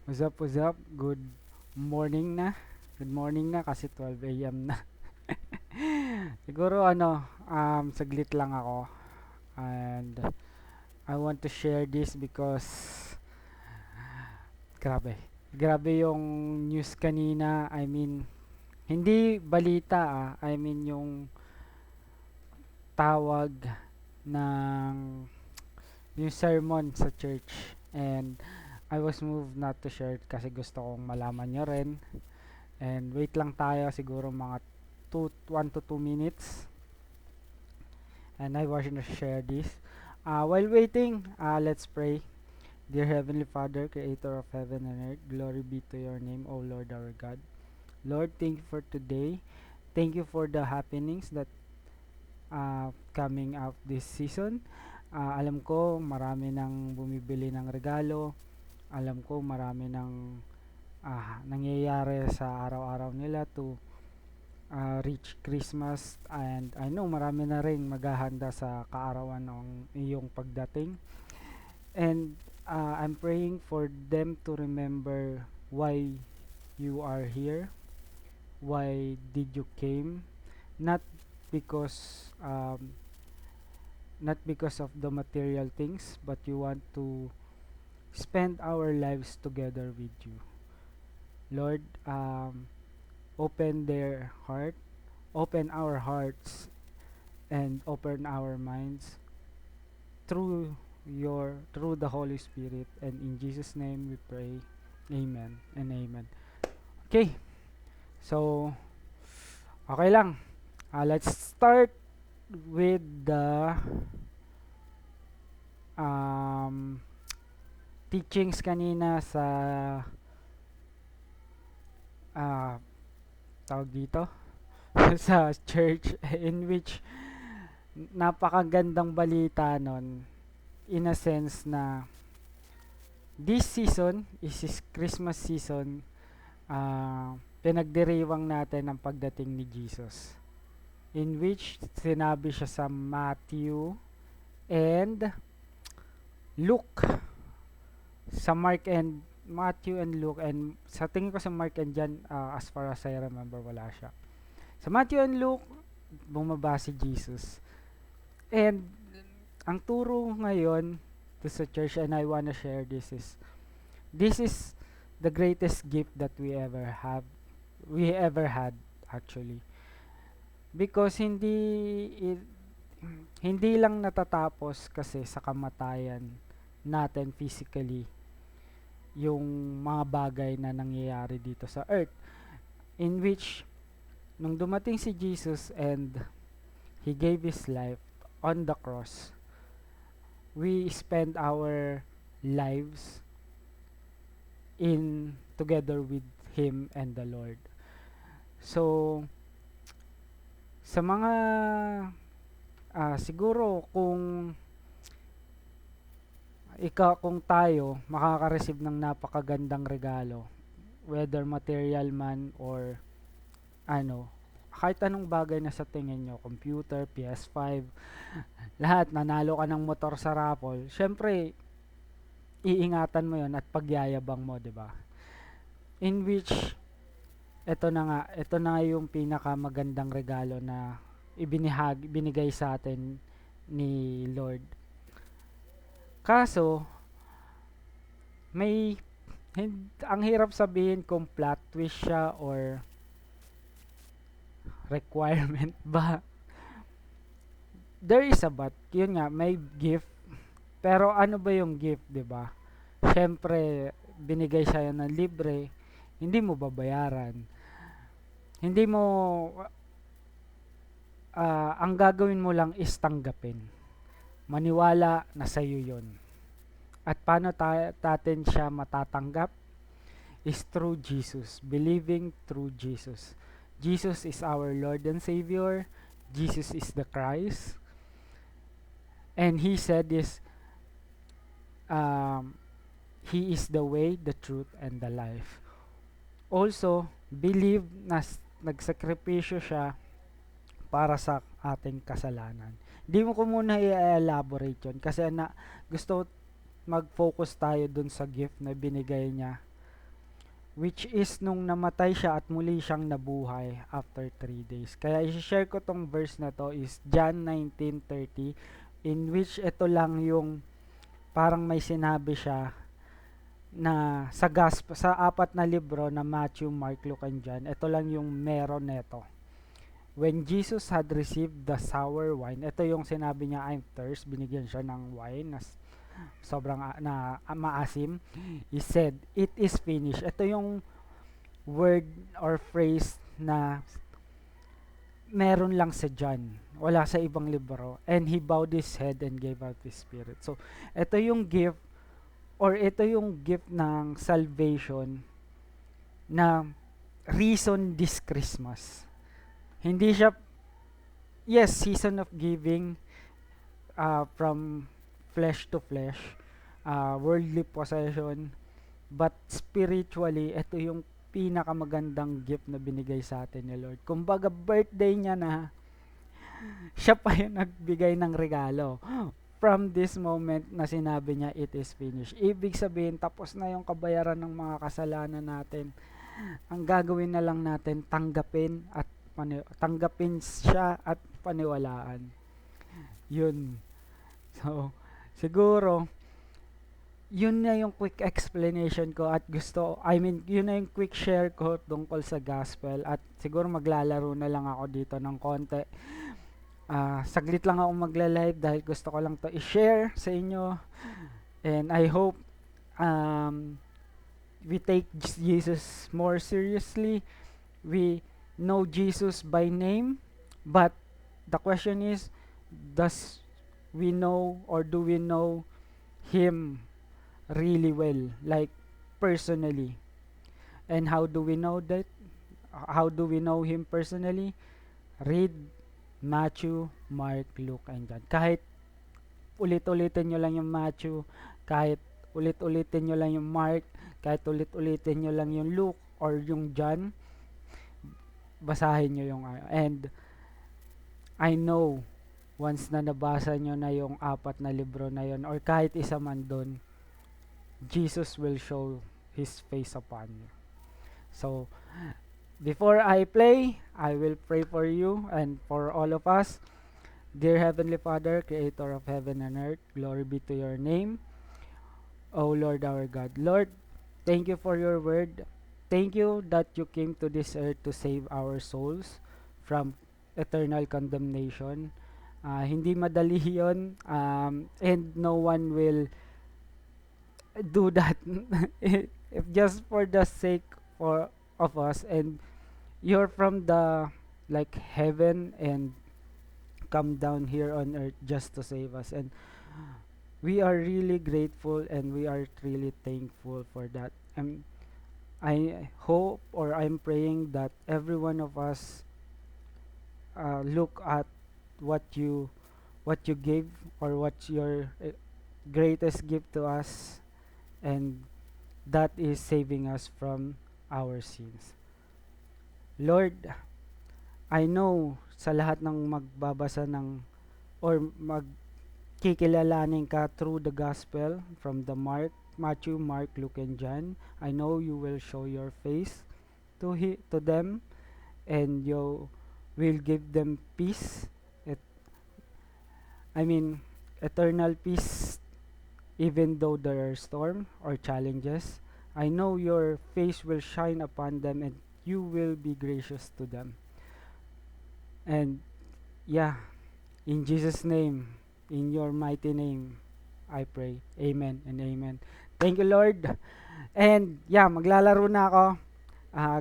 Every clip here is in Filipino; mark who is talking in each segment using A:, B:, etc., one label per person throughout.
A: What's up, what's up? Good morning na. Good morning na kasi 12 a.m. na. Siguro saglit lang ako. And I want to share this because grabe. Grabe yung news kanina. I mean, hindi balita I mean yung tawag ng yung sermon sa church. And I was moved not to share it kasi gusto kong malaman nyo rin. And wait lang tayo siguro mga 1 to 2 minutes. And I want to share this. While waiting, let's pray. Dear Heavenly Father, Creator of heaven and earth, glory be to your name, O Lord our God. Lord, thank you for today. Thank you for the happenings that coming up this season. Alam ko marami nang bumibili ng regalo. Alam ko marami nang nangyayari sa araw-araw nila to reach Christmas, and I know marami na rin maghahanda sa kaarawan ng iyong pagdating. And I'm praying for them to remember why you are here, why did you came, not because not because of the material things, but you want to spend our lives together with you. Lord, open their heart, open our hearts, and open our minds through the Holy Spirit, and in Jesus name we pray. Amen and amen. Okay, so okay lang. Let's start with the um, teachings kanina sa uh, tawag dito sa church, in which napakagandang balita nun, in a sense na this season is Christmas season. Pinagdiriwang natin ang pagdating ni Jesus, in which sinabi siya sa Matthew and Luke, sa Mark and Matthew and Luke, and sa tingin ko sa Mark and John, as far as I remember, wala siya. Sa Matthew and Luke, bumaba si Jesus. And ang turo ngayon to sa church, and I wanna share this is the greatest gift that we ever had, actually, because hindi lang natatapos kasi sa kamatayan natin physically yung mga bagay na nangyayari dito sa earth, in which nung dumating si Jesus and he gave his life on the cross, we spend our lives in together with him and the Lord. So sa mga siguro kung tayo makaka-receive ng napakagandang regalo, whether material man or ano, kahit anong bagay na sa tingin nyo, computer, PS5, lahat, nanalo ka ng motor sa raffle, syempre iingatan mo yon at pagyayabang mo, 'di ba? In which ito na yung pinakamagandang regalo na binigay sa atin ni Lord. Kaso may ang hirap sabihin kung plot twist siya or requirement ba. There is a but. Yun nga, may gift. Pero ano ba yung gift, 'di ba? Syempre, binigay siya ng libre, hindi mo babayaran. Hindi mo ang gagawin mo lang is tanggapin. Maniwala na sa iyo 'yon. At paano natin siya matatanggap? Is through Jesus, believing through Jesus. Jesus is our Lord and Savior. Jesus is the Christ. And he said this, um, he is the way, the truth, and the life. Also, believe na nagsakripisyo siya para sa ating kasalanan. Di mo ko muna i-elaborate yun kasi gusto mag-focus tayo dun sa gift na binigay niya which is nung namatay siya at muli siyang nabuhay after 3 days. Kaya i-share ko tong verse na to is John 19:30, in which ito lang yung parang may sinabi siya na sa gospel, sa apat na libro na Matthew, Mark, Luke, and John, ito lang yung meron neto. When Jesus had received the sour wine, ito yung sinabi niya, I'm thirst, binigyan siya ng wine na sobrang maasim. He said, it is finished. Ito yung word or phrase na meron lang sa John, wala sa ibang libro. And he bowed his head and gave out his spirit. So, ito yung gift, or ito yung gift ng salvation na reason this Christmas. Hindi siya, yes, season of giving, from flesh to flesh, worldly possession, but spiritually, ito yung pinakamagandang gift na binigay sa atin ni Lord. Kumbaga, birthday niya na, siya pa yung nagbigay ng regalo. From this moment na sinabi niya, it is finished. Ibig sabihin, tapos na yung kabayaran ng mga kasalanan natin. Ang gagawin na lang natin, tanggapin siya at paniwalaan. Yun. So, siguro, yun na yung quick explanation ko at yun na yung quick share ko tungkol sa gospel at siguro maglalaro na lang ako dito ng konti. Saglit lang ako magla-live dahil gusto ko lang to i-share sa inyo, and I hope we take Jesus more seriously. We know Jesus by name, but the question is, do we know Him really well, like personally? And how do we know that? How do we know Him personally? Read Matthew, Mark, Luke, and John. Kahit ulit-ulitin nyo lang yung Matthew, kahit ulit-ulitin nyo lang yung Mark, kahit ulit-ulitin nyo lang yung Luke or yung John, basahin nyo yung and I know once na nabasa nyo na yung apat na libro na yon, or kahit isa man doon, Jesus will show His face upon you. So, before I play, I will pray for you and for all of us. Dear Heavenly Father, Creator of heaven and earth, glory be to your name, O Lord our God. Lord, thank you for your word. Thank you that you came to this earth to save our souls from eternal condemnation. Hindi madali yun, and no one will do that if just for the sake of us, and you're from the like heaven and come down here on earth just to save us, and we are really grateful and we are really thankful for that. And I hope, or I'm praying that every one of us look at what you gave, or what's your greatest gift to us, and that is saving us from our sins. Lord, I know sa lahat ng magbabasa ng or magkikilalanin ka through the gospel from the Matthew, Mark, Luke, and John, I know you will show your face to them, and you will give them peace. Eternal peace, even though there are storms or challenges. I know your face will shine upon them and you will be gracious to them. And yeah, in Jesus' name, in your mighty name, I pray. Amen and amen. Thank you, Lord. And yeah, maglalaro na ako.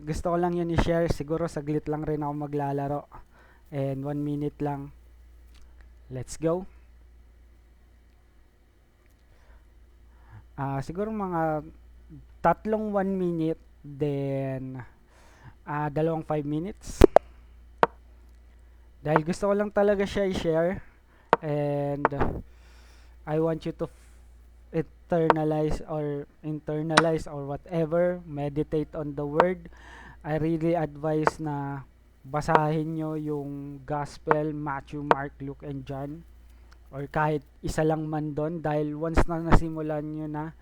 A: Gusto ko lang yun i-share. Siguro saglit lang rin ako maglalaro. And 1 minute lang. Let's go. Siguro mga 3 1 minute, then 2 5 minutes. Dahil gusto ko lang talaga siya i-share, and I want you to internalize or whatever, meditate on the word. I really advise na basahin nyo yung gospel, Matthew, Mark, Luke, and John, or kahit isa lang man doon, dahil once na nasimulan nyo na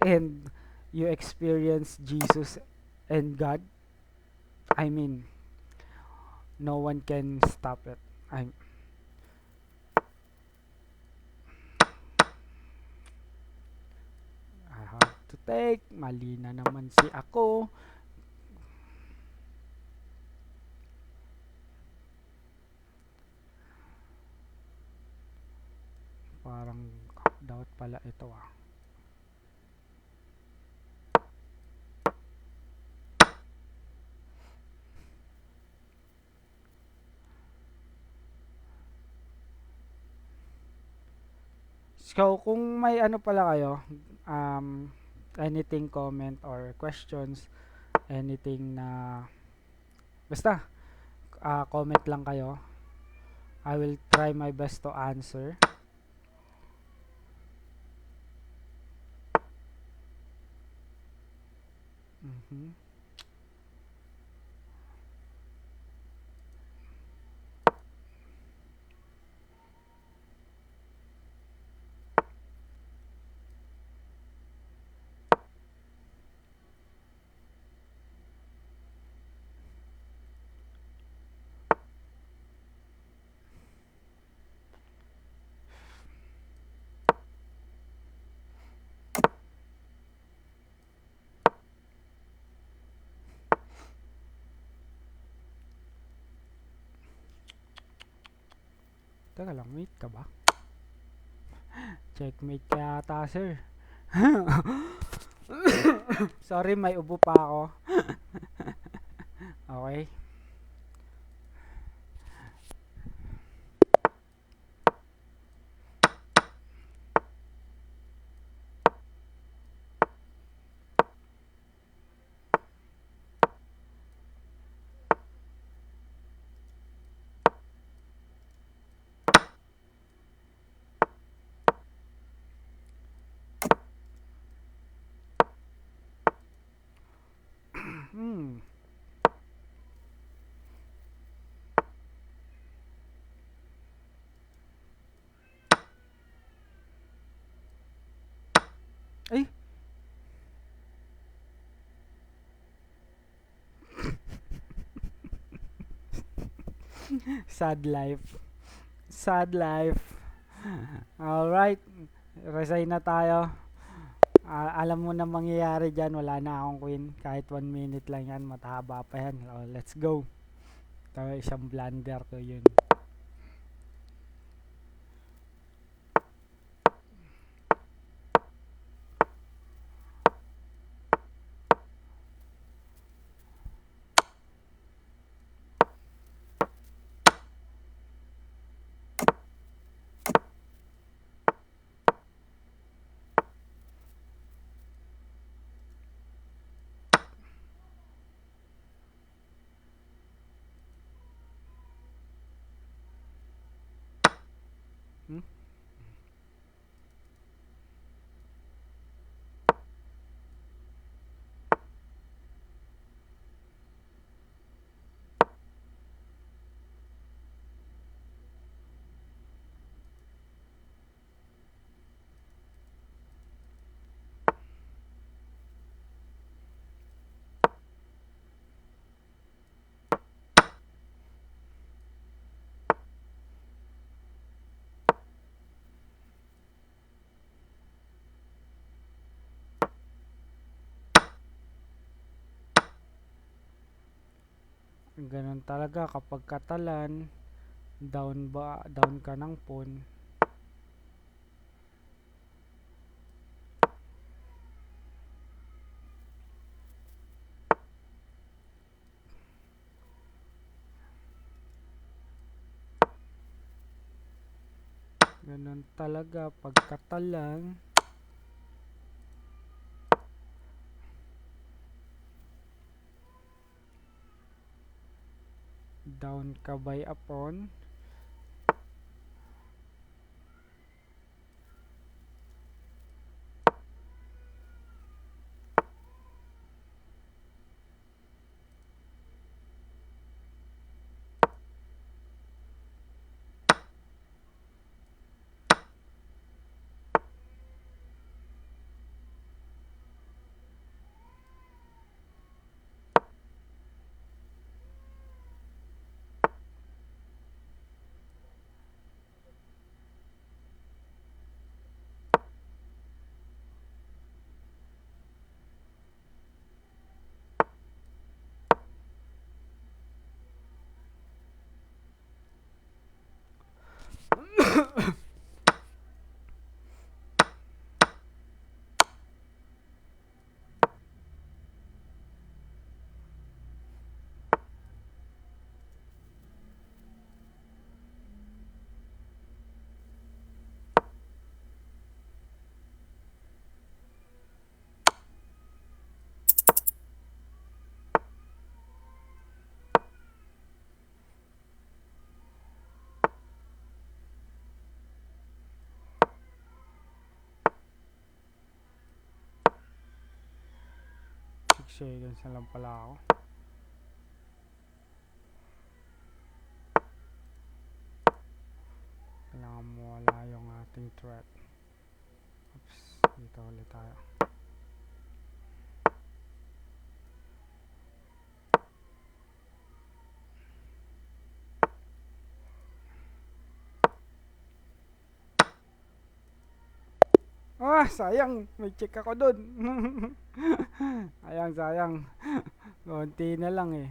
A: and you experience Jesus and God, I mean, no one can stop it. I I have to take. Mali na naman si ako. Parang doubt pala ito ah. So, kung may ano pala kayo, anything comment or questions, anything na, basta, comment lang kayo. I will try my best to answer. Mhm. Teka lang, wait ka ba? Checkmate ka yata, sir. Sorry, may ubo pa ako. Okay. Hmm. Ay, sad life. Sad life. Alright, resign na tayo. Alam mo na mangyayari dyan, wala na akong queen. Kahit 1 minute lang yan, matahaba pa yan. Oh, let's go. Ito, isang blunder ko yun. Hmm? Ganun talaga kapag katalan, down ka ng pawn. Ganun talaga pagkatalan. Down ka by a pawn. 6 seconds na lang pala ako. Kailangan mawala yung ating thread. Oops, dito ulit tayo. Sayang, may check ako dun. Sayang. Konti na lang eh.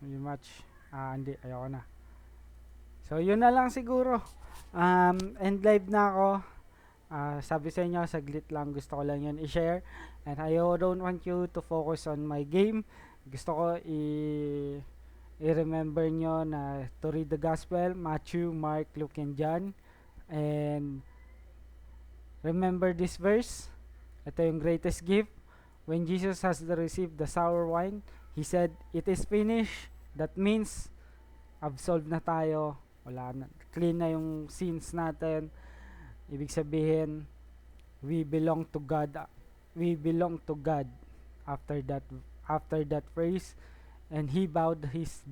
A: Rematch. Hindi, ayoko na. So, yun na lang siguro. End live na ako. Sabi sa inyo, saglit lang. Gusto ko lang yun i-share. And I don't want you to focus on my game. Gusto ko i-remember nyo na to read the gospel, Matthew, Mark, Luke, and John. And remember this verse. Ito yung greatest gift. When Jesus has received the sour wine, He said, "It is finished." That means, absolved na tayo. Wala na. Clean na yung sins natin. Ibig sabihin, we belong to God. We belong to God after that phrase. And he bowed his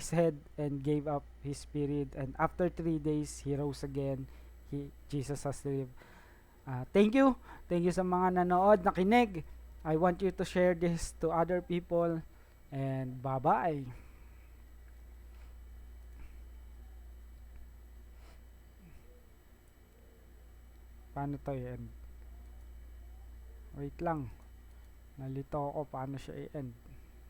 A: head and gave up his spirit. And after 3 days, he rose again. Jesus has lived. Thank you. Thank you sa mga nanood, nakinig. I want you to share this to other people. And bye-bye. Paano to i-end? Wait lang. Nalito ako paano siya i-end.